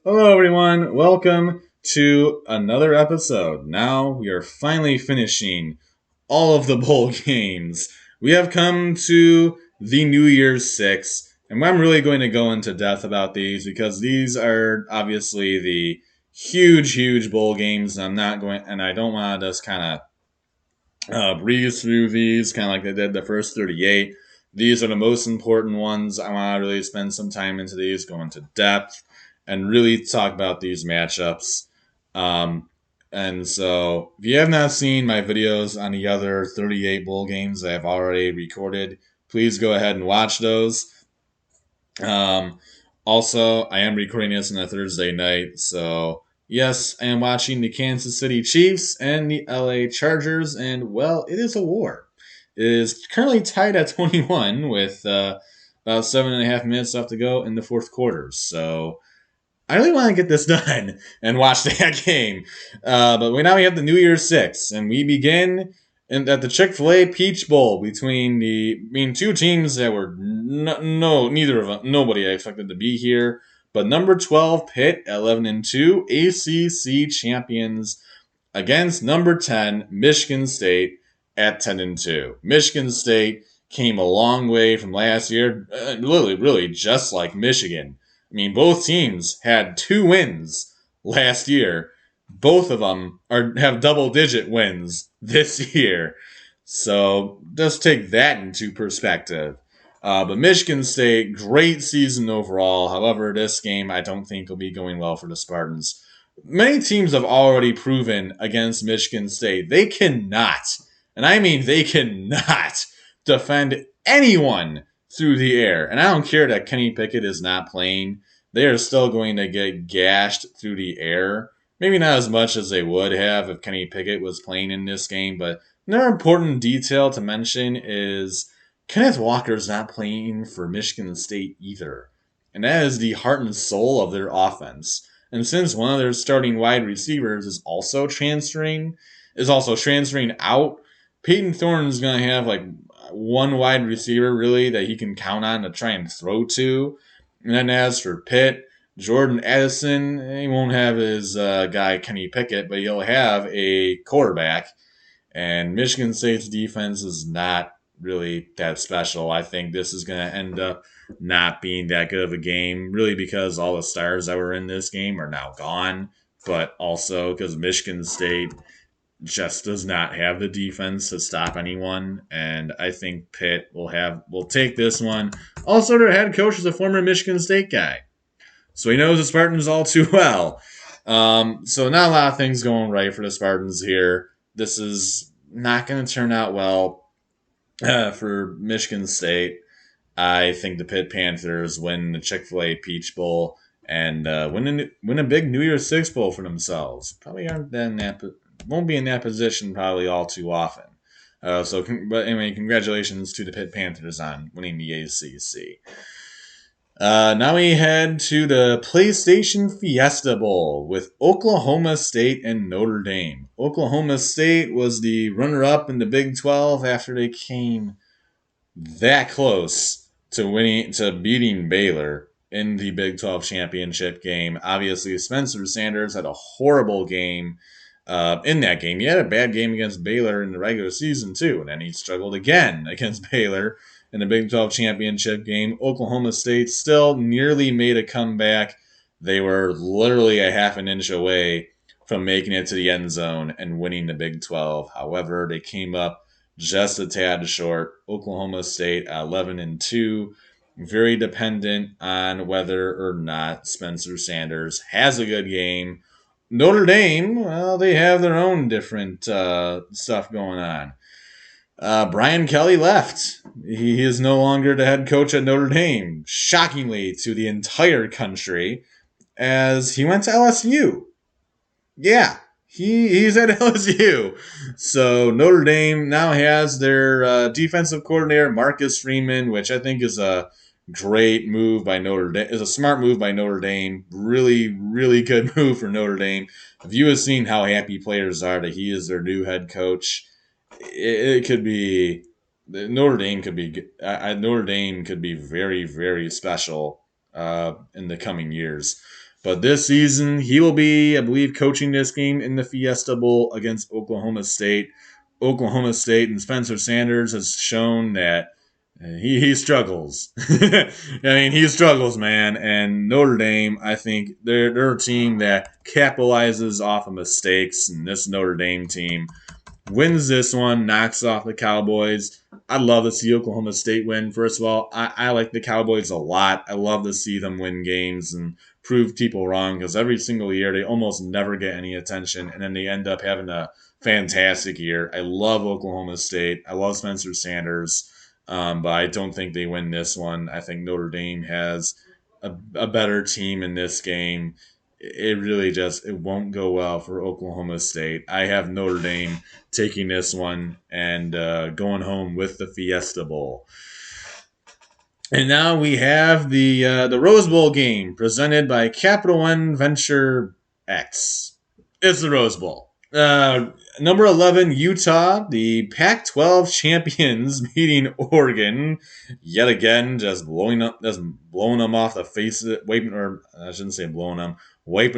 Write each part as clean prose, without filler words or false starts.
Hello, everyone. Welcome to another episode. Now we are finally finishing all of the bowl games. We have come to the New Year's Six, and I'm really going to go into depth about these because these are obviously the huge bowl games. And I don't want to just kind of breeze through these, kind of like they did the first 38. These are the most important ones. I want to really spend some time into these, go into depth, and really talk about these matchups. Um, and so, if you have not seen my videos on the other 38 bowl games I have already recorded, please go ahead and watch those. Um, Also, I am recording this on a Thursday night, so yes, I am watching the Kansas City Chiefs and the LA Chargers, and well, it is a war. It is currently tied at 21 with about 7.5 minutes left to go in the fourth quarter. So I really want to get this done and watch that game. But now we have the New Year's Six, and we begin at the Chick-fil-A Peach Bowl between two teams that were neither of them, nobody I expected to be here. But number 12 Pitt at 11-2, ACC champions against number 10 Michigan State at 10-2. Michigan State came a long way from last year, really just like Michigan. I mean, both teams had 2 wins last year. Both of them have double-digit wins this year. So just take that into perspective. But Michigan State, great season overall. However, this game I don't think will be going well for the Spartans. Many teams have already proven against Michigan State they cannot, and I mean they cannot, defend anyone through the air. And I don't care that Kenny Pickett is not playing. They are still going to get gashed through the air. Maybe not as much as they would have if Kenny Pickett was playing in this game, but another important detail to mention is Kenneth Walker's not playing for Michigan State either. And that is the heart and soul of their offense. And since one of their starting wide receivers is also transferring out, Peyton Thorne's gonna have like one wide receiver really that he can count on to try and throw to. And then as for Pitt, Jordan Addison, he won't have his guy Kenny Pickett, but he'll have a quarterback. And Michigan State's defense is not really that special. I think this is going to end up not being that good of a game, really because all the stars that were in this game are now gone, but also because Michigan State just does not have the defense to stop anyone. And I think Pitt will take this one. Also, their head coach is a former Michigan State guy, so he knows the Spartans all too well. So not a lot of things going right for the Spartans here. This is not going to turn out well for Michigan State. I think the Pitt Panthers win the Chick-fil-A Peach Bowl and win a big New Year's Six Bowl for themselves. Probably won't be in that position probably all too often. But anyway, congratulations to the Pitt Panthers on winning the ACC. Now we head to the PlayStation Fiesta Bowl with Oklahoma State and Notre Dame. Oklahoma State was the runner-up in the Big 12 after they came that close to beating Baylor in the Big 12 championship game. Obviously, Spencer Sanders had a horrible game in that game. He had a bad game against Baylor in the regular season too, and then he struggled again against Baylor in the Big 12 championship game. Oklahoma State still nearly made a comeback. They were literally a half an inch away from making it to the end zone and winning the Big 12. However, they came up just a tad short. Oklahoma State 11-2, very dependent on whether or not Spencer Sanders has a good game. Notre Dame, well, they have their own different stuff going on. Brian Kelly left. He is no longer the head coach at Notre Dame, shockingly to the entire country, as he went to LSU. Yeah, he's at LSU. So Notre Dame now has their defensive coordinator, Marcus Freeman, which I think is a great move by Notre Dame. Is a smart move by Notre Dame. Really good move for Notre Dame. If you have seen how happy players are that he is their new head coach, it could be Notre Dame could be very special in the coming years. But this season, he will be, I believe, coaching this game in the Fiesta Bowl against Oklahoma State. Oklahoma State and Spencer Sanders has shown that he struggles. I mean, he struggles, man. And Notre Dame, I think they're a team that capitalizes off of mistakes, and this Notre Dame team wins this one, knocks off the Cowboys. I'd love to see Oklahoma State win. First of all, I like the Cowboys a lot. I love to see them win games and prove people wrong because every single year they almost never get any attention, and then they end up having a fantastic year. I love Oklahoma State. I love Spencer Sanders, but I don't think they win this one. I think Notre Dame has a better team in this game. It really just it won't go well for Oklahoma State. I have Notre Dame taking this one and going home with the Fiesta Bowl. And now we have the Rose Bowl game presented by Capital One Venture X. It's the Rose Bowl. Number 11, Utah, the Pac-12 champions, meeting Oregon yet again, just blowing them off the face of it, wiping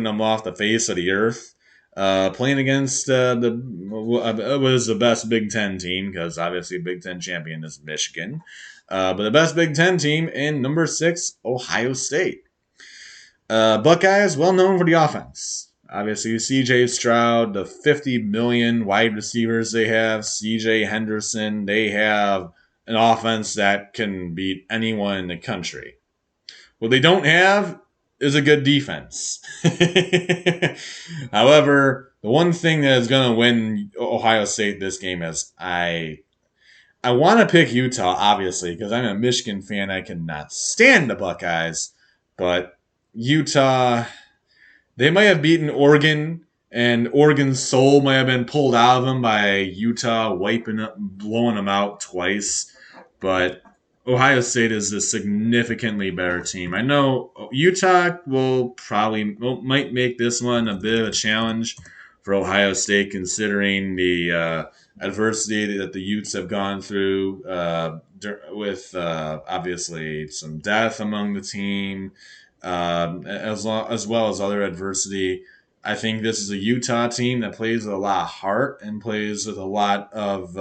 them off the face of the earth. Playing against it was the best Big Ten team because obviously Big Ten champion is Michigan, but the best Big Ten team in number 6, Ohio State. Buckeyes, well known for the offense. Obviously, C.J. Stroud, the 50 million wide receivers they have, C.J. Henderson, they have an offense that can beat anyone in the country. What they don't have is a good defense. However, the one thing that is going to win Ohio State this game is I want to pick Utah, obviously, because I'm a Michigan fan. I cannot stand the Buckeyes, but Utah, they might have beaten Oregon, and Oregon's soul might have been pulled out of them by Utah blowing them out twice. But Ohio State is a significantly better team. I know Utah might make this one a bit of a challenge for Ohio State, considering the adversity that the Utes have gone through with obviously some death among the team. As well as other adversity. I think this is a Utah team that plays with a lot of heart and plays with a lot of.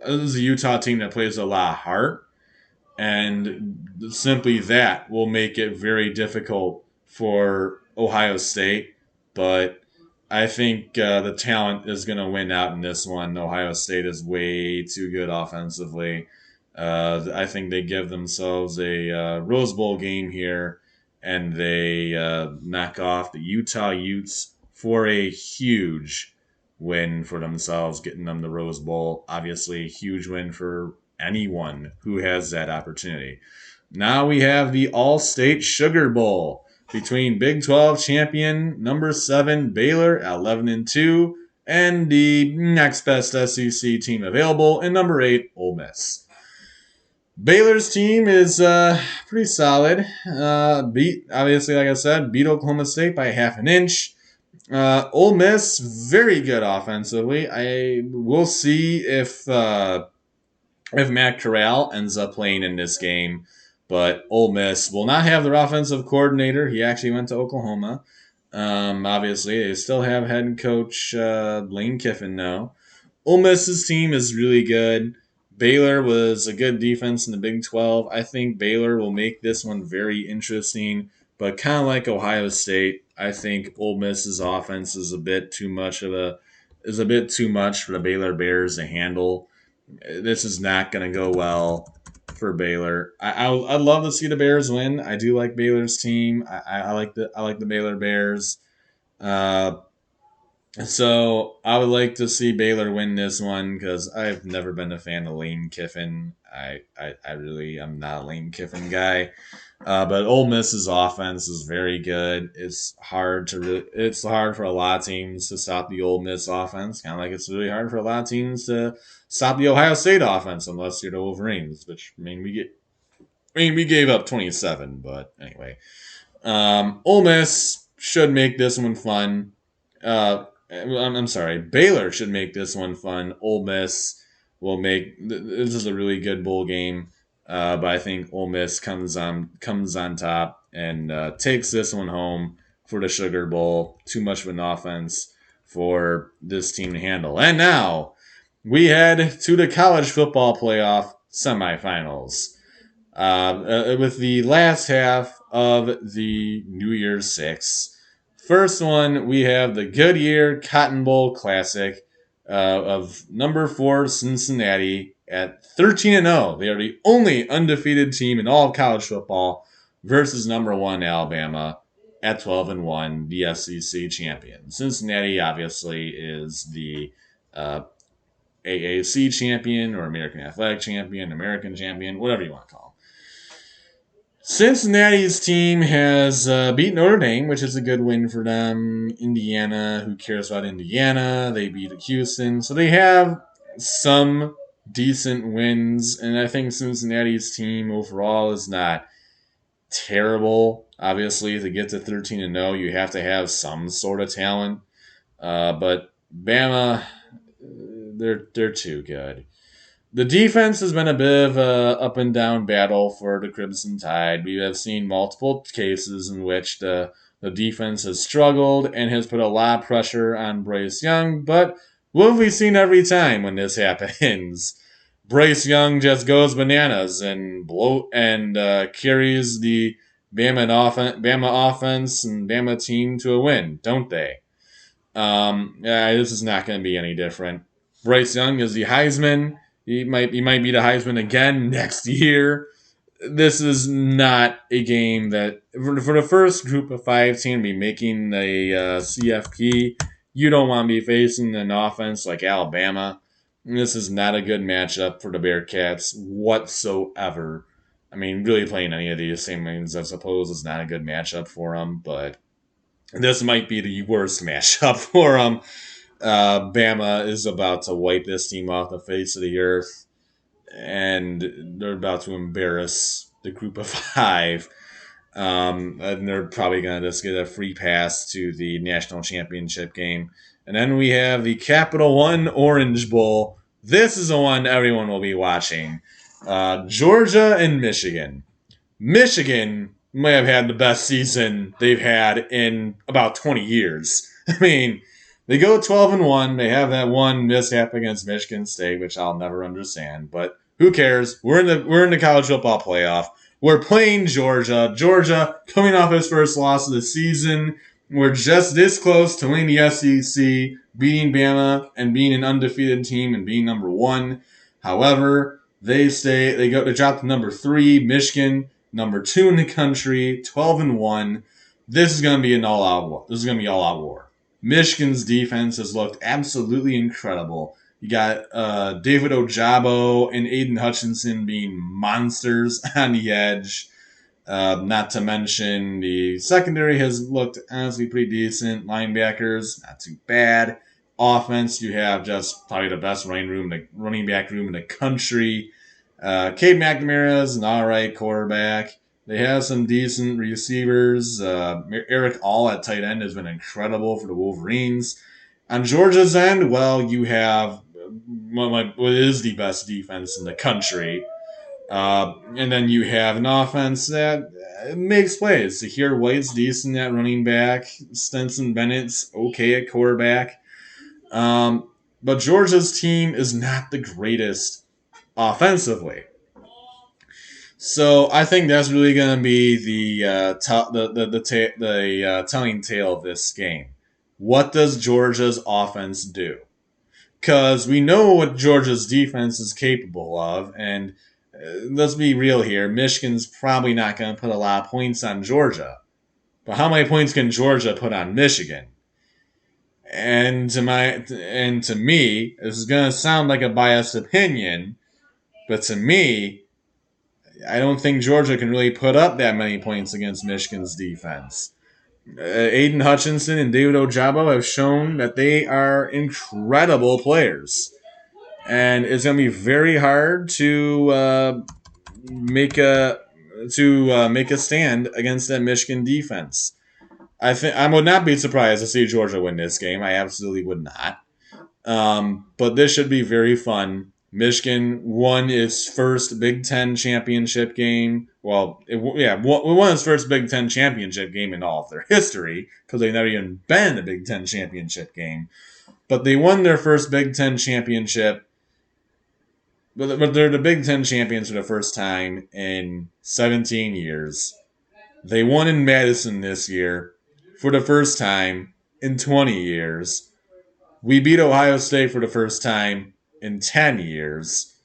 This is a Utah team that plays with a lot of heart, and simply that will make it very difficult for Ohio State. But I think the talent is going to win out in this one. Ohio State is way too good offensively. I think they give themselves a Rose Bowl game here, and they knock off the Utah Utes for a huge win for themselves, getting them the Rose Bowl. Obviously, a huge win for anyone who has that opportunity. Now we have the All-State Sugar Bowl between Big 12 champion number 7 Baylor at 11-2 and the next best SEC team available in number 8 Ole Miss. Baylor's team is pretty solid. Obviously, like I said, beat Oklahoma State by half an inch. Ole Miss, very good offensively. We'll see if Matt Corral ends up playing in this game. But Ole Miss will not have their offensive coordinator. He actually went to Oklahoma. Obviously, they still have head coach Lane Kiffin now. Ole Miss's team is really good. Baylor was a good defense in the Big 12. I think Baylor will make this one very interesting, but kind of like Ohio State, I think Ole Miss's offense is a bit too much for the Baylor Bears to handle. This is not going to go well for Baylor. I'd love to see the Bears win. I do like Baylor's team. I like the Baylor Bears. So I would like to see Baylor win this one because I've never been a fan of Lane Kiffin. I really am not a Lane Kiffin guy. But Ole Miss's offense is very good. It's hard for a lot of teams to stop the Ole Miss offense. Kind of like it's really hard for a lot of teams to stop the Ohio State offense, unless you're the Wolverines. Which we gave up 27, but anyway, Ole Miss should make this one fun. I'm sorry, Baylor should make this one fun. Ole Miss will make this is a really good bowl game, but I think Ole Miss comes on top. and takes this one home for the Sugar Bowl. Too much of an offense for this team to handle. And now we head to the college football playoff semifinals. With the last half of the New Year's Six. First one, we have the Goodyear Cotton Bowl Classic of number 4 Cincinnati at 13-0. They are the only undefeated team in all of college football versus number 1 Alabama at 12-1, the SEC champion. Cincinnati obviously is the AAC champion or American Athletic champion, American champion, whatever you want to call them. Cincinnati's team has beat Notre Dame, which is a good win for them. Indiana, who cares about Indiana? They beat Houston. So they have some decent wins, and I think Cincinnati's team overall is not terrible. Obviously, to get to 13-0, you have to have some sort of talent. But Bama, they're too good. The defense has been a bit of a up and down battle for the Crimson Tide. We have seen multiple cases in which the defense has struggled and has put a lot of pressure on Bryce Young, but what have we seen every time when this happens? Bryce Young just goes bananas and carries the Bama offense and Bama team to a win, don't they? This is not going to be any different. Bryce Young is the Heisman. He might be the Heisman again next year. This is not a game that, for the first group of 5 team to be making a CFP, you don't want to be facing an offense like Alabama. This is not a good matchup for the Bearcats whatsoever. I mean, really playing any of these same games, I suppose, is not a good matchup for them, but this might be the worst matchup for them. Bama is about to wipe this team off the face of the earth, and they're about to embarrass the group of 5. And they're probably going to just get a free pass to the national championship game. And then we have the Capital One Orange Bowl. This is the one everyone will be watching. Georgia and Michigan. Michigan may have had the best season they've had in about 20 years. I mean, they go 12-1. They have that one mishap against Michigan State, which I'll never understand. But who cares? We're in the college football playoff. We're playing Georgia. Georgia coming off his first loss of the season. We're just this close to winning the SEC, beating Bama, and being an undefeated team and being number 1. However, they drop to number 3, Michigan, number 2 in the country, 12-1. This is going to be an all-out war. This is going to be all-out war. Michigan's defense has looked absolutely incredible. You got David Ojabo and Aiden Hutchinson being monsters on the edge. Not to mention the secondary has looked honestly pretty decent. Linebackers, not too bad. Offense, you have just probably the best running back room in the country. Cade McNamara is an alright quarterback. They have some decent receivers. Eric All at tight end has been incredible for the Wolverines. On Georgia's end, well, you have what is the best defense in the country. And then you have an offense that makes plays. Tahir White's decent at running back. Stetson Bennett's okay at quarterback. But Georgia's team is not the greatest offensively. So I think that's really going to be the telling tale of this game. What does Georgia's offense do? Because we know what Georgia's defense is capable of, and let's be real here. Michigan's probably not going to put a lot of points on Georgia. But how many points can Georgia put on Michigan? And to me, this is going to sound like a biased opinion, but to me, I don't think Georgia can really put up that many points against Michigan's defense. Aiden Hutchinson and David Ojabo have shown that they are incredible players. And it's going to be very hard to make a stand against that Michigan defense. I would not be surprised to see Georgia win this game. I absolutely would not. But this should be very fun. Michigan won its first Big Ten championship game we won its first Big Ten championship game in all of their history because they've never even been in a Big Ten championship game. But they won their first Big Ten championship. But they're the Big Ten champions for the first time in 17 years. They won in Madison this year for the first time in 20 years. We beat Ohio State for the first time in 10 years.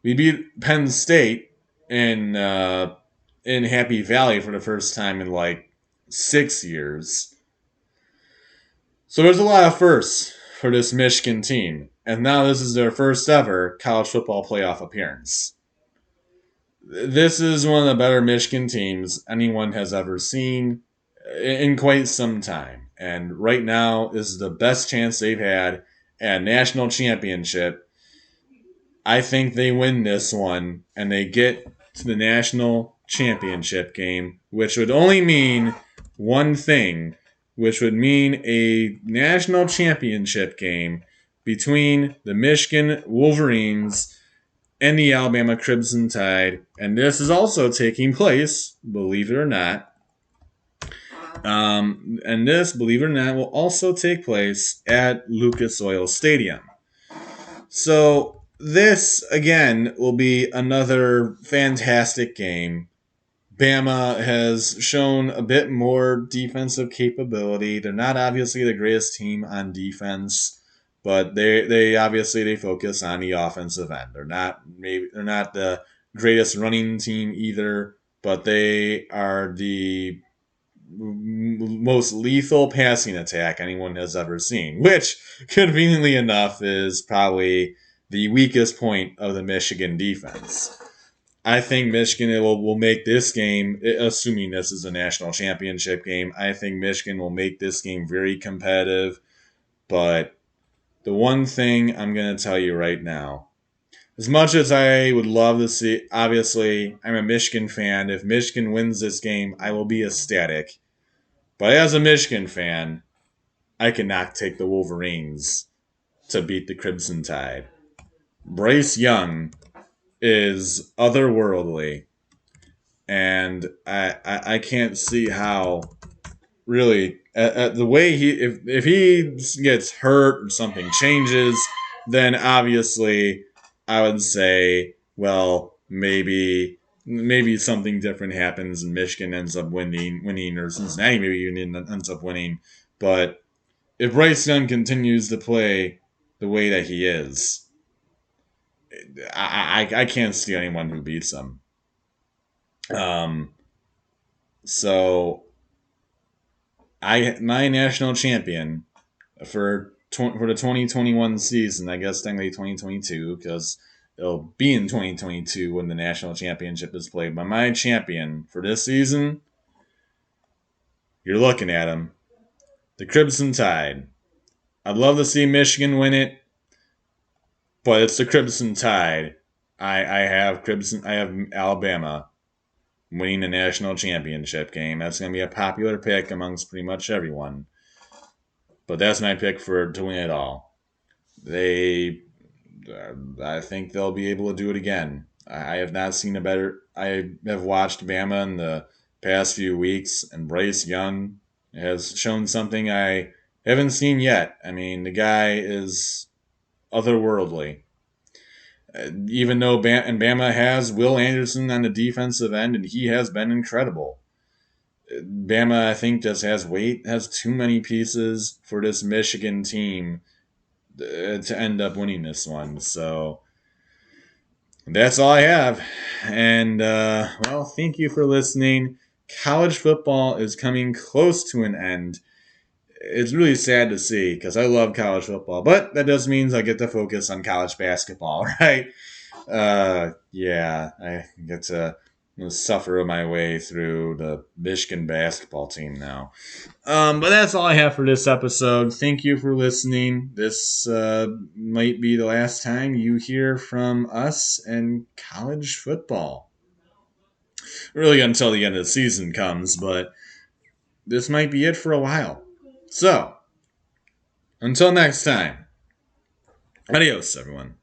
We beat Penn State in Happy Valley for the first time in like 6 years. So there's a lot of firsts for this Michigan team. And now this is their first ever college football playoff appearance. This is one of the better Michigan teams anyone has ever seen in quite some time. And right now is the best chance they've had at a national championship. I think they win this one and they get to the national championship game, which would only mean one thing, which would mean a national championship game between the Michigan Wolverines and the Alabama Crimson Tide. And this is also taking place, believe it or not. And this, believe it or not, will also take place at Lucas Oil Stadium. So this, again, will be another fantastic game. Bama has shown a bit more defensive capability. They're not obviously the greatest team on defense, but they obviously focus on the offensive end. They're not the greatest running team either, but they are the most lethal passing attack anyone has ever seen, which conveniently enough is probably the weakest point of the Michigan defense. I think Michigan will make this game, assuming this is a national championship game, I think Michigan will make this game very competitive. But the one thing I'm going to tell you right now, as much as I would love to see, obviously, I'm a Michigan fan. If Michigan wins this game, I will be ecstatic. But as a Michigan fan, I cannot take the Wolverines to beat the Crimson Tide. Bryce Young is otherworldly, and I can't see how really the way if he gets hurt or something changes, then obviously I would say, well, maybe something different happens and Michigan ends up winning, or Cincinnati maybe even ends up winning. But if Bryce Young continues to play the way that he is, I can't see anyone who beats him. So my national champion for the 2021 season, I guess technically 2022, because it'll be in 2022 when the national championship is played. But my champion for this season, you're looking at him, the Crimson Tide. I'd love to see Michigan win it, but it's the Crimson Tide. I have Alabama winning the national championship game. That's going to be a popular pick amongst pretty much everyone. But that's my pick to win it all. I think they'll be able to do it again. I have not seen a better. I have watched Bama in the past few weeks, and Bryce Young has shown something I haven't seen yet. I mean, the guy is otherworldly. Even though Bama has Will Anderson on the defensive end, and he has been incredible. Bama, I think, just has too many pieces for this Michigan team to end up winning this one. So that's all I have. And, well, thank you for listening. College football is coming close to an end. It's really sad to see because I love college football, but that just means I get to focus on college basketball, right? Yeah, I get to suffer my way through the Michigan basketball team now. But that's all I have for this episode. Thank you for listening. This might be the last time you hear from us and college football. Really until the end of the season comes, but this might be it for a while. So, until next time, adios, everyone.